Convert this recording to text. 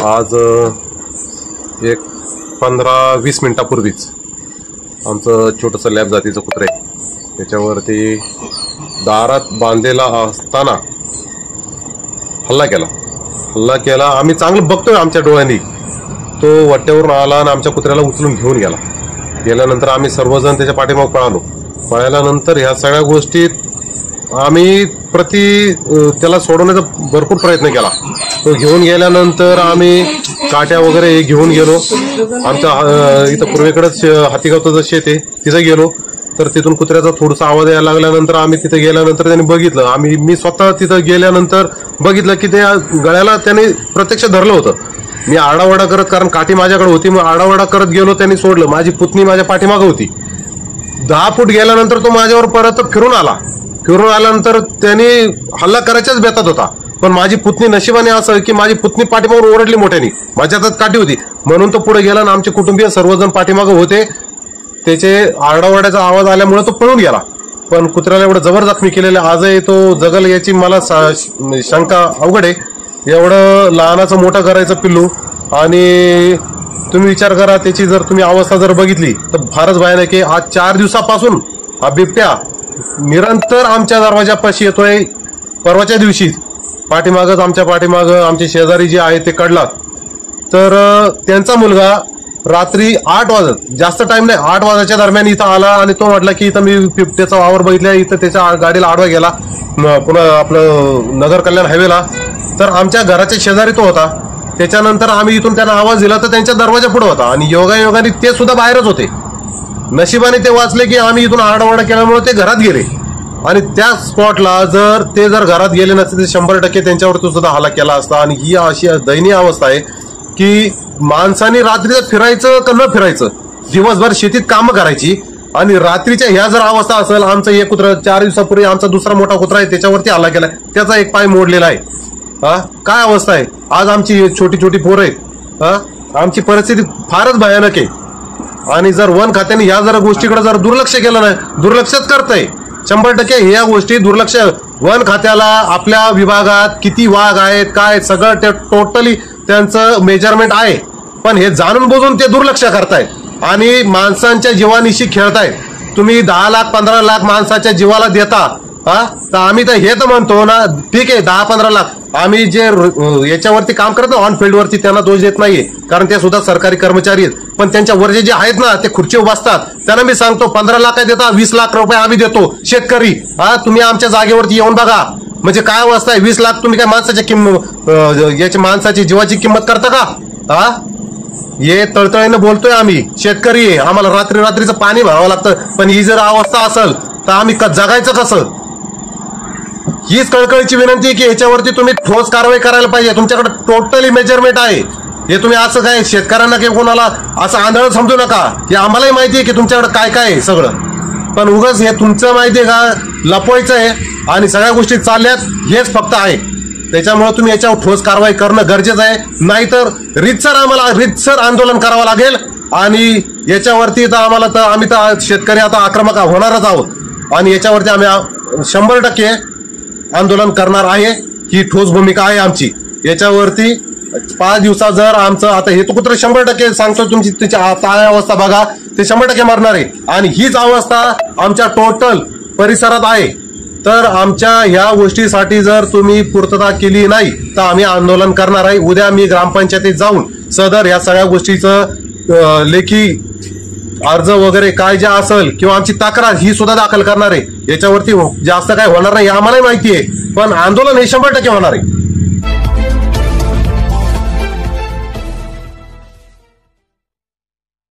आज एक 15-20 मिनिटापूर्वीच आमचं छोटंसं लॅब जातीचं कुत्रे त्याच्यावरती दारात बांधलेला असताना हल्ला केला। आम्ही चांगलं बघतोय आमच्या डोळ्यांनी, तो वट्ट्यावरून आला आणि आमच्या कुत्र्याला उचलून घेऊन गेल्यानंतर आम्ही सर्वजण त्याच्या पाठीमागे पळाल्यानंतर ह्या सगळ्या गोष्टीत आम्ही त्याला सोडवण्याचा भरपूर प्रयत्न केला। तो घेऊन गेल्यानंतर आम्ही काट्या वगैरे घेऊन गेलो। आमच्या इथं पूर्वेकडेच हातीगावचं शेत आहे तिथं गेलो, तर तिथून कुत्र्याचा थोडासा आवाज यायला लागल्यानंतर आम्ही तिथे गेल्यानंतर त्यांनी बघितलं, मी स्वतः तिथं गेल्यानंतर बघितलं की त्या गळ्याला त्याने प्रत्यक्ष धरलं होतं। मी आडावाडा करत, कारण काठी माझ्याकडे होती, मग आडावाडा करत गेलो, त्यांनी सोडलं। माझी पुतणी माझ्या पाठीमागं होती। 10 फूट गेल्यानंतर तो माझ्यावर परत फिरून आल्यानंतर त्यांनी हल्ला करायच्याच बेतात होता, पण माझी पुतणी नशिबाने असं की माझी पुतणी पाठीमागून ओरडली मोठ्याने, माझ्या हातात काठी होती म्हणून तो पुढे गेला आणि आमचे कुटुंबीय सर्वजण पाठीमागं होते। त्याचे आरडाओरड्याचा आवाज आल्यामुळे तो पळून गेला, पण कुत्र्याला एवढं जबर जखमी केलेलं आजही तो जगल याची मला शंका अवघड आहे। एवढं लहानाचं मोठं करायचं पिल्लू, आणि तुम्ही विचार करा त्याची जर तुम्ही अवस्था जर बघितली तर फारच भयानक आहे। आज 4 दिवसापासून हा बिबट्या निरंतर आमच्या दरवाजापाशी येतोय। परवाच्या दिवशी आमच्या पाठीमागं आमचे शेजारी जे आहे ते कडला, तर त्यांचा मुलगा रात्री 8 वाजत, जास्त टाइम नाही, 8 वाजाच्या दरम्यान इथं आला आणि तो म्हटला की इथं मी बिबट्याचा वावर बघितला, इथं त्याच्या गाडीला आडवा गेला पुन्हा आपलं नगर कल्याण हायवेला, तर आमच्या घराच्या शेजारी तो होता। त्याच्यानंतर आम्ही इथून त्यांना आवाज दिला तर त्यांच्या दरवाजा पुढे होता आणि योगायोगाने ते सुद्धा बाहेरच होते। नशिबाने ते वाचले की आम्ही इथून आरडाओरडा केल्यामुळे ते घरात गेले, आणि त्या स्पॉटला जर घरात गेले नसते तर 100% त्यांच्यावरती सुद्धा हल्ला केला असता। आणि ही अशी दयनीय अवस्था आहे की माणसाने रात्रीचं फिरायचं का न फिरायचं, दिवसभर शेतीत कामं करायची, आणि रात्रीच्या ह्या जर अवस्था असेल। आमचं एक कुत्रा 4 दिवसापूर्वी आमचा दुसरा मोठा कुत्रा आहे त्याच्यावरती हल्ला केलाय, त्याचा एक पाय मोडलेला आहे। काय अवस्था आहे आज आमची, छोटी पोरं आहेत। आमची परिस्थिती फारच भयानक आहे, आणि जर वन खात्याने ह्या जर गोष्टीकडे जर दुर्लक्ष केलं नाही, दुर्लक्षच करतंय 100% ह्या गोष्टी दुर्लक्ष। वन खात्याला आपल्या विभागात किती वाघ आहेत काय सगळं ते टोटली त्यांचं मेजरमेंट आहे, पण हे जाणून बुजून ते दुर्लक्ष करतायत आणि माणसांच्या जीवानिशी खेळतायत। तुम्ही 10 लाख 15 लाख माणसाच्या जीवाला देता, तर आम्ही तर हे तर म्हणतो ना, ठीक आहे 10-15 लाख, आम्ही जे याच्यावरती काम करत ना ऑन फील्डवरती त्यांना दोष देत नाहीये, कारण ते सुद्धा सरकारी कर्मचारी आहेत, पण त्यांच्या वरचे जे आहेत ना ते खुर्चीवर बसतात, त्यांना मी सांगतो 15 लाख देता, 20 लाख रुपये आम्ही देतो शेतकरी। तुम्ही आमच्या जागेवरती येऊन बघा, म्हणजे काय अवस्था आहे। 20 लाख तुम्ही काय माणसाची जीवाची किंमत करता का? हे तळतळीनं बोलतोय आम्ही, शेतकरी आहे, आम्हाला रात्रीचं पाणी भरावं लागतं, पण ही जर अवस्था असेल तर आम्ही जगायचं कसं? हीच कळकळीची विनंती आहे की ह्याच्यावरती तुम्ही ठोस कारवाई करायला पाहिजे। तुमच्याकडे टोटली मेजरमेंट आहे, हे तुम्ही असं काय शेतकऱ्यांना किंवा कोणाला असं आंधळ समजू नका, हे आम्हालाही माहिती आहे की तुमच्याकडे काय आहे सगळं, पण उगाच हे तुमचं माहिती आहे का लपवायचं आहे आणि सगळ्या गोष्टी चालल्यात हेच फक्त आहे। त्याच्यामुळे तुम्ही याच्यावर ठोस कारवाई करणं गरजेचं आहे, नाहीतर रीतसर आंदोलन करावं लागेल, आणि याच्यावरती तर आम्ही तर शेतकरी आता आक्रमक होणारच आहोत, आणि याच्यावरती आम्ही 100% आंदोलन करणार आहे। ही ठोस भूमिका आहे आमची याच्यावरती। 5 दिवसात जर आमचं आता हे कुत्र 100% सांगतो तुमची काय अवस्था बघा, ते 100% मरणार आहे, आणि हीच अवस्था आमच्या टोटल परिसरात आहे। तर आमच्या ह्या गोष्टीसाठी जर तुम्ही पूर्तता केली नाही तर आम्ही आंदोलन करणार आहे। उद्या मी ग्रामपंचायतीत जाऊन सदर या सगळ्या गोष्टीचं लेखी अर्ज वगैरे काय जे असेल किंवा आमची तक्रार ही सुद्धा दाखल करणार आहे। याच्यावरती जास्त काय होणार नाही आम्हालाही माहिती आहे, पण आंदोलन हे 100% होणार आहे।